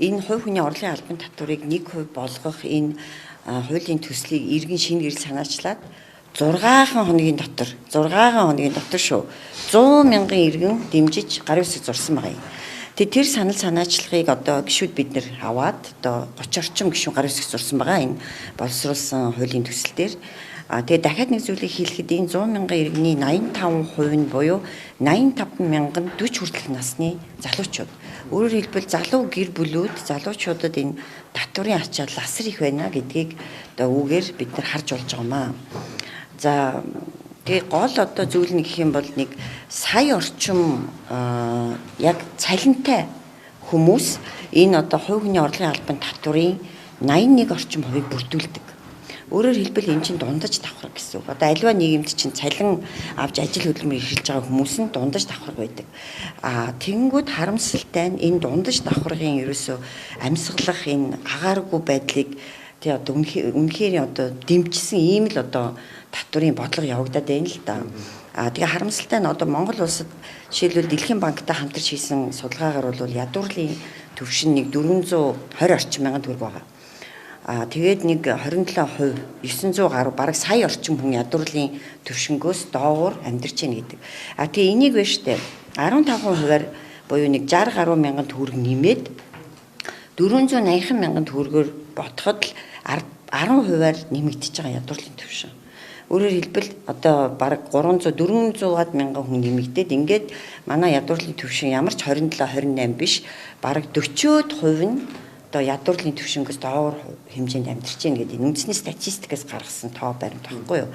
энэ хувь хүний орлогын албан татварыг 1% болгох энэ хуулийн төслийг иргэн шинэ гэрэл санаачлаад 6 хоногийн дотор шүү 100 мянган иргэн дэмжиж гарын үсэг зурсан байгаа юм. Тэр санал санаачлагыг одоо гишүүд бид нэр аваад одоо 30 орчим гишүүн гарын үсэг зурсан байгаа энэ боловсруулсан хуулийн төсөл дээр. Тэгээ дахиад нэг зүйлийг хэлэхэд энэ 100 мянган иргэний 85% нь буюу 85 мянган 40 хүртэлх насны залуучууд. Өөрөөр хэлбэл залуу гэр бүлүүд залуучуудад энэ татварын ачаал асар их байна гэдгийг одоо үүгээр бид нар харж болж байгаамаа. За тэгээ гол одоо зүйл нь гэх юм бол нэг сая орчим яг цалинтай хүмүүс энэ одоо хувь хүний орлогын албан татварын 81 орчим хувийг бүрдүүлдэг. Өөрөөр хэлбэл эн чинь дундаж давхраг гэсэн үг. Одоо аливаа нийгэмд чинь цалин авч ажил хөдөлмөр эрхэлж байгаа хүмүүс нь дундаж давхраг байдаг. Тэгэнгүүт харамсалтай нь энэ дундаж давхрагын ерөөсөө амьсгалах энэ агааргүй байдлыг тий одоо үнэхээр одоо дэмжсэн ийм л одоо татварын бодлого явагдаад байна л да. Тэгээ харамсалтай нь одоо Монгол улсад жишээлбэл Дэлхийн банктай хамтарч хийсэн судалгаагаар бол ядуурлын түвшин нэг 420 орчим мянган төгрөг байгаа. Тэгээд нэг 27%, 900 гаруй бараг сая орчим хүн ядуурлын төвшнгөөс доогуур амьдарч байна гэдэг. Тэгээ энийг байна штэ 15%-аар буюу нэг 60 гаруй мянган төгрөг нэмээд 480 мянган төгрөгөөр ботход л 10%-аар нэмэгдэж байгаа ядуурлын төвшин. Өөрөөр хэлбэл одоо бараг 400-аад мянган хүн нэмэгдээд ингээд манай ядуурлын төвшин ямар ч 27-28 биш бараг 40% нь одоо ядуурлын төвшингөөс доогуур хэмжээнд амьдарч байна гэдэг үндэсний статистикээс гаргасан тоо баримт байхгүй юу.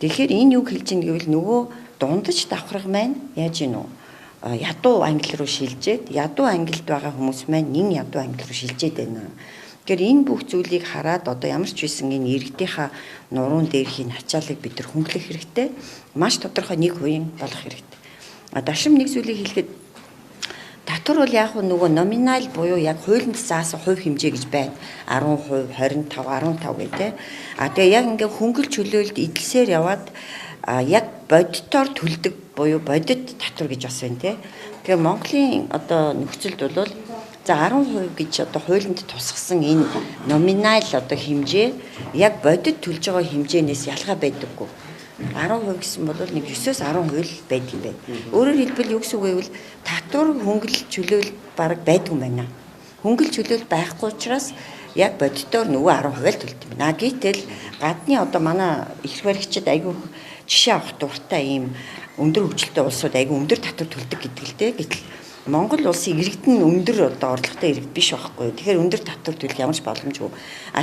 Тэгэхээр энэ юу хэлж ийн гэвэл нөгөө дундаж давхраг маань яаж ийн үү? Ядуу англи руу шилжээд ядуу англид байгаа хүмүүс маань нин ядуу англи руу шилжээд байна. Тэгэхээр энэ бүх зүйлийг хараад одоо ямар ч байсан энэ иргэдийнхаа нуруунд дээрхийн ачаалыг бид нар хөнгөлөх хэрэгтэй. Маш тодорхой 1% болох хэрэгтэй. Дашим нэг зүйлийг хэлэхэд татвар бол яг нөгөө номинал буюу яг хуулинд заасан хувь хэмжээ гэж байна. 10%, 25, 15 гэдэг. Тэгээ яг ингээ хөнгөлж чөлөөлд эдэлсээр яваад яг бодитоор төлдөг буюу бодит татвар гэж бас байна те. Тэгээ Монголын одоо нөхцөлд бол за 10% гэж одоо хуулинд тусгасан энэ номинал одоо хэмжээ яг бодит төлж байгаа хэмжээнээс ялгаа байдаггүй. 10% гэсэн бол нэг 9-өөс 10% л байдаг юм байна. Өөрөөр хэлбэл юу гэсэн үг вэ гэвэл татвар хөнгөлөлт чөлөөл бараг байдгүй юм байна. Хөнгөлөлт чөлөөл байхгүй учраас яг бодитоор нөгөө 10% л төлдөг юм байна. Гэтэл гадны одоо манай эрх баригчид айгүй жишээ авах дуртай ийм өндөр хөгжилтэй улсууд айгүй өндөр татвар төлдөг гэдэг л дээ. Гэтэл Монгол улсын иргэдэн өндөр одоо орлоготой иргэд биш байхгүй. Тэгэхээр өндөр татвар төлөх ямар ч боломжгүй.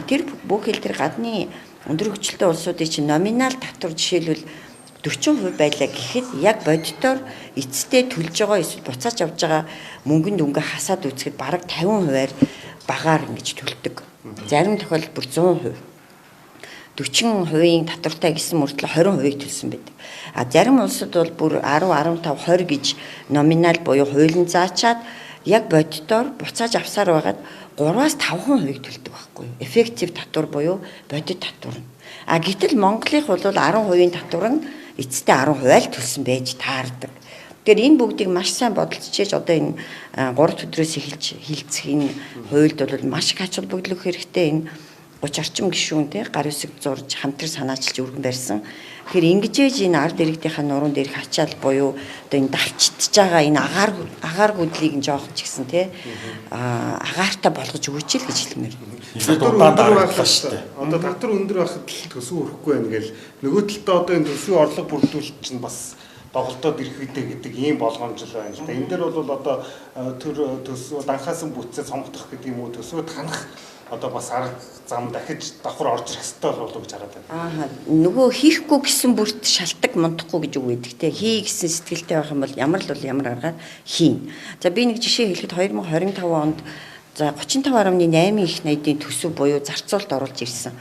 Тэр бүхэл тэр гадны өндөр хөгжилтэй улсуудын чинь номинал татвар жишээлбэл 40% байлаа гэхэд яг бодитоор эцэстээ төлж байгаа эсвэл буцааж авж байгаа мөнгөнд өнгө хасаад үзэхэд бараг 50%-аар багаар ингэж төлдөг. Зарим тохиолдолд бүр 100%. 40%-ийн татвартай гэсэн мөртлөө 20%-ийг төлсөн байдаг. Зарим улсад бол бүр 10, 15, 20 гэж номинал буюу хуулийн заачаад яг бодитоор буцааж авсаар байгаад 3-аас 5% төлдөг байхгүй юу? Эффектив татвар буюу бодит татвар. Гэтэл Монголынх бол 10%-ийн татвар нь эцэстээ 10%-аар л төлсөн байж таардаг. Тэгэхээр энэ бүгдийг маш сайн бодолцож одоо энэ 3 өдрөөс эхэлж хилцэх энэ хуульд бол маш их ач холбогдол өгөх хэрэгтэй. Энэ 30 орчим гишүүнтэй гар үсэг зурж хамтран санаачилж өргөн барьсан. Тэгэхээр ингэж ээж энэ ард иргэдийнхаа нуруунд ирэх ачаал буюу одоо энэ давчдж байгаа энэ агаар гүдлийг нь жоох ч гэсэн тий агаартай болгож өгөөч л гэж хэлмээр. Татвар өндөр байх шүү дээ. Одоо татвар өндөр байхад төсөв өрөхгүй байна гээл нөгөө талдаа одоо энэ төсвийн орлого бүрдүүлэлт чинь бас доголдоод ирэх үедээ гэдэг ийм болгоомжл байна л да. Энэ дээр бол одоо төр төсөв данхаасан бүтцээ сонгох гэдэг юм уу төсвөд ханах одоо бас арга зам дахиж давхар орж ирэх хэрэгтэй болов гэж хараад байна. Нөгөө хийхгүй гэсэн бүрт шалтак мундахгүй гэж үг өгдөг те. Хий гэсэн сэтгэлтэй байх юм бол ямар аргаар хийн. За би нэг жишээ хэлэхэд 2025 онд за 35.8 их найдын төсөв буюу зарцуулалт оруулж ирсэн.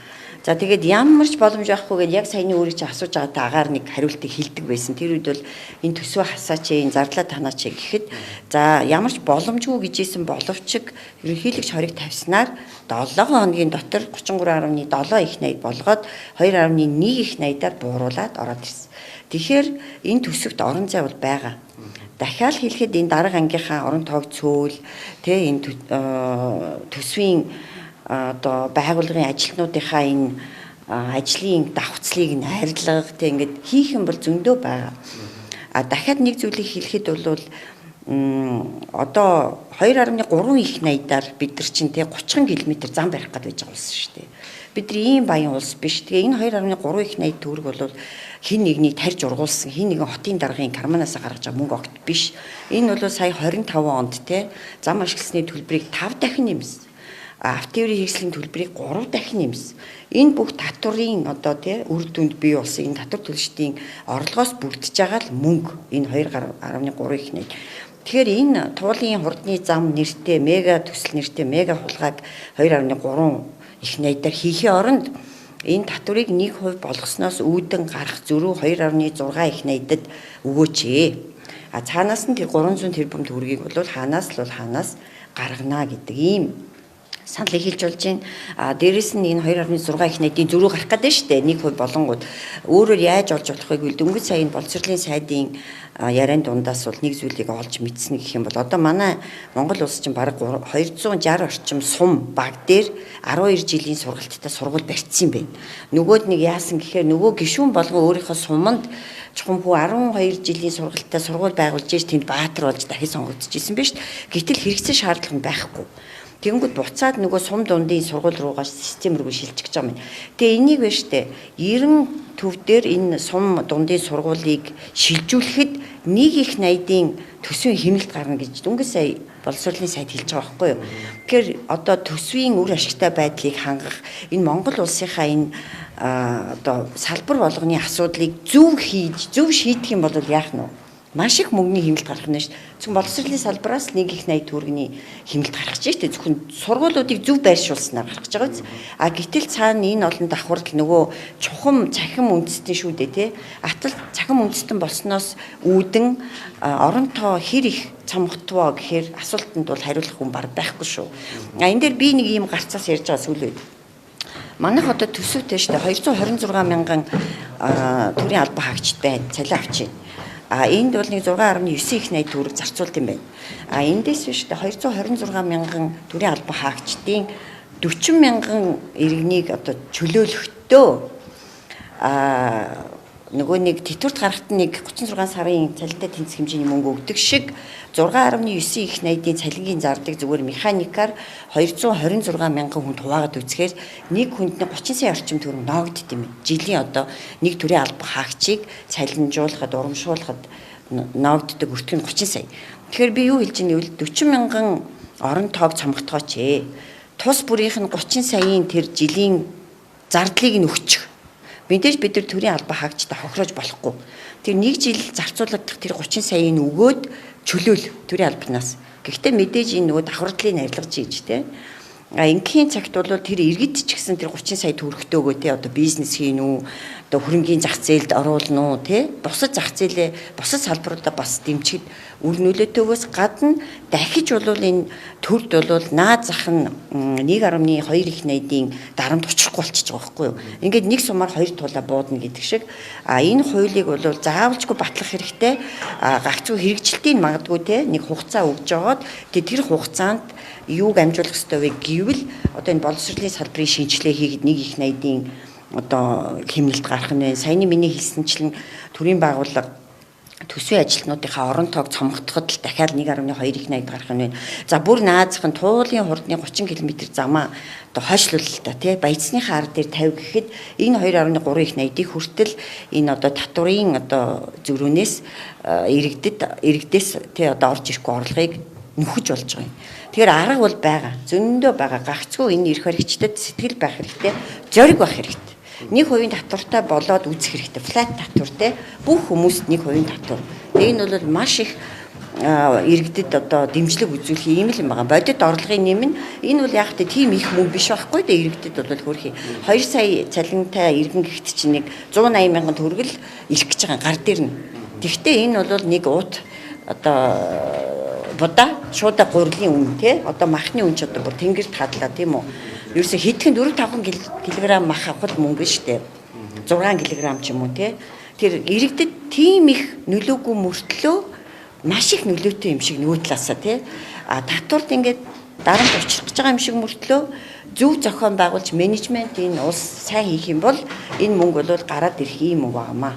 За тэгээд ямар ч боломж байхгүйгээд яг саяны өөрийг чи асууж байгаатай агаар нэг хариултыг хэлдэг байсан. Тэр үед бол энэ төсөө хасаач, энэ зарлаа танаач гэхэд за ямар ч боломжгүй гэжсэн боловч ерөнхийлөгч хориг тавьснаар 7 хоногийн дотор 33.7 их найд болгоод 2.1 их найдаар бууруулад ороод ирсэн. Тэгэхээр энэ төсөвт орон зай бол байгаа. Дахиад хэлэхэд энэ дарга ангийнхаа орон тоог цөөл тэ энэ төсвийн одоо байгууллагын ажилтнуудынхаа энэ ажлын давхцлыг нь харьлага тэг ингээд хийх юм бол зөндөө байгаа. А дахиад нэг зүйлийг хэлэхэд бол одоо 2.3 их найдаар бид нар чинь тэг 30 км зам барих гээд байж байгаа улс шүү дээ. Бид нар ийм баян улс биш. Тэгээ энэ 2.3 их найд төгрөг бол хин нэгнийг тарьж ургуулсан, хин нэгэн хотын даргын карманаас гаргаж байгаа мөнгө огт биш. Энэ бол сая 25 онд те зам ашигласны төлбөрийг 5 дахин нэмсэн. Автоврын хэрэгслийн төлбөрийг 3 дахин нэмсэн. Энэ бүх татварын одоо тий үр дүнд бий болсон энэ татвар төлөлтийн орлогоос бүрдэж байгаа л мөнгө энэ 2.3 их найд. Тэгэхээр энэ туулын хурдны зам нэртэй мега төсөл нэртэй мега хулгайг 2.3 их найдаар хийхээ оронд энэ татварыг 1% болгосноос үүдэн гарах зөрүү 2.6 их найдад өгөөч. А цаанаас нь тэр 300 тэрбум төгрөгийг бол хаанаас гаргана гэдэг ийм саналыг хэлж болж байна. Дээрэс нь энэ 2.6 их найдын зөрүү гарах гэдэг шүү дээ. 1% болонгууд өөрөөр яаж олж болохыг үл дөнгөж саяны боловсролын сайдын яриан дундаас бол нэг зүйлийг олж мэдсэн гэх юм бол одоо манай Монгол улс чинь бараг 260 орчим сум баг дээр 12 жилийн сургалттай сургууль барьсан юм байна. Нөгөөд нэг яасан гэхээр нөгөө гишүүн болгон өөрийнхөө суманд чухам хүү 12 жилийн сургалттай сургууль байгуулж ийж тэнд баатар болж дахиж сонгогдчихсэн байна шүү дээ. Гэтэл хэрэгцээ шаардлага нь байхгүй. Тэгэнгүүт буцаад нөгөө сум дундын сургууль руугаа систем рүү шилжиж байгаа юм. Тэгээ энийг байна штэ 90 төв дээр энэ сум дундын сургуулийг шилжүүлэхэд нэг их найдын төсвийн хэмнэлт гарна гэж дөнгөж сая боловсролын сайд хэлж байгаа байхгүй юу. Тэгэхээр одоо төсвийн үр ашигтай байдлыг хангах энэ Монгол улсынхаа энэ одоо салбар болгоны асуудлыг зөв шийдэх юм бол яах нь вэ? Маш их мөнгөний хэмнэлт гарах нь шүү. Зөвхөн боловсролын салбараас нэг их найд төгрөгийн хэмнэлт гарах ч шүү. Зөвхөн сургуулиудыг зөв байршуулснаар гарах гэж байгаа биз. А гэтэл цаана энэ олон давхурдал нөгөө чухам цахим үндэстэн шүү дээ тий. Атал цахим үндэстэн болсноос үүдэн оронтоо хэр их цомготвоо гэхээр асуултанд бол хариулах хүн баг байхгүй шүү. А энэ дээр би нэг ийм гарцаас ярьж байгаа сүүл үед. Манайх одоо төсөвтэй шүү дээ 226 мянган төрийн албан хаагчд байна. Цалин авч байна. Энд бол нэг 6.9 их найд төгрөг зарцуулт юм байна. Эндээс биш 226 мянган төрийн албан хаагчдын 40 мянган иргэнийг одоо чөлөөлөхдөө нөгөө нэг тэтгэврт гарахт нэг 36 сарын цалинтай тэнцэх хэмжээний мөнгө өгдөг шиг 6.9 их найдын цалингийн зардаг зүгээр механикаар 226 мянган хүнд хуваагаад үзэхээр нэг хүнд 30 сая орчим төгрөг ноогдд юм. Жилийн одоо нэг төрлийн албан хаагчийг цалинжуулахад урамшуулахад ноогддог өртөг нь 30 сая. Тэгэхээр би юу хэлж байгаа вэ? 40 мянган орон тоог цомготгооч. Тус бүрийнх нь 30 саяын тэр жилийн зардлыг нь өгчих. Мэдээж бид нар төрийн албан хаагчтай хохироож болохгүй. Тэр нэг жил зарцуулагдах тэр 30 саяыг өгөөд чөлөөл төрийн албанаас. Гэхдээ мэдээж энэ нөгөө давхардлыг арилгаж ийж тэ. Ингийн цагт бол тэр иргэд ч гэсэн тэр 30 сая төгрөгтөөгөө тэ одоо бизнес хийн үү, одоо хөрөнгийн зах зээлд оруулна уу тэ. Бусад зах зээлээ бусад салбаруудаа бас дэмжихэд үр нөлөөтэйгөөс гадна дахиж бол энэ төрд бол наад зах нь 1.2 их найдын дарамт очихгүй болчихж байгаа байхгүй юу. Ингээд нэг сумаар хоёр туулаа буудна гэдэг шиг энэ хуулийг бол заавалжгүй батлах хэрэгтэй. Гагцгүй хэрэгжилтийн магадгүй те нэг хугацаа өгж жагаад тэр хугацаанд юуг амжуулах ёстой вэ гэвэл одоо энэ боловсролын салбарын шинжилгээ хийгээд нэг их найдын одоо хэмнэлт гарах нь саяны миний хэлсэнчлэн төрийн байгууллага төсвийн ажилтнуудынхаа орон тоог цомготоход л дахиад 1.2 их найд гарах нь байна. За бүр наазах нь туулын хурдны 30 км замаа одоо хойшлуулалт та тий баяцсныхаа ар дээр 50 гэхэд энэ 2.3 их найдыг хүртэл энэ одоо татварын одоо зөрүүнээс иргэдээс тий одоо орж ирэхгүй орлогыг нөхөж болж байгаа юм. Тэгэхээр арга бол байгаа. Зөндөө байгаа. Гагцгүй энэ эрх баригчдад сэтгэл байх хэрэгтэй. Зориг байх хэрэгтэй. 1% татвартай болоод үзэх хэрэгтэй. Флат татвартай бүх хүмүүст 1% татвар. Энэ бол маш их иргэдэд одоо дэмжлэг үзүүлэх ийм л юм байгаа. Бодит орлогын нэм нь энэ бол яг тэ тийм их мөнгө биш байхгүй дээ, иргэдэд бол хөрхий 2 сая цалинтай иргэн гихт чинь нэг 180 мянган төгрөг л илэх гэж байгаа гар дээр нь. Тэгвэл энэ бол нэг уут одоо будаа шуудаа гурилын үн тий одоо махны үн ч одоо бүр тэнгэрт хадлаа тийм үү. Ерөөсө хэдхэн 4-5 кг мах авахд мөнгө шүү дээ. 6 кг ч юм уу тий. Тэр иргэдэд тийм их нөлөөгүй мөртлөө маш их нөлөөтэй юм шиг нөгөө талаасаа тий татварт ингээд дарамт учрах гэж байгаа юм шиг мөртлөө зөв зохион байгуулж менежмент энэ улс сайн хийх юм бол энэ мөнгө бол гараад ирэх юм мөнгө байгаамаа.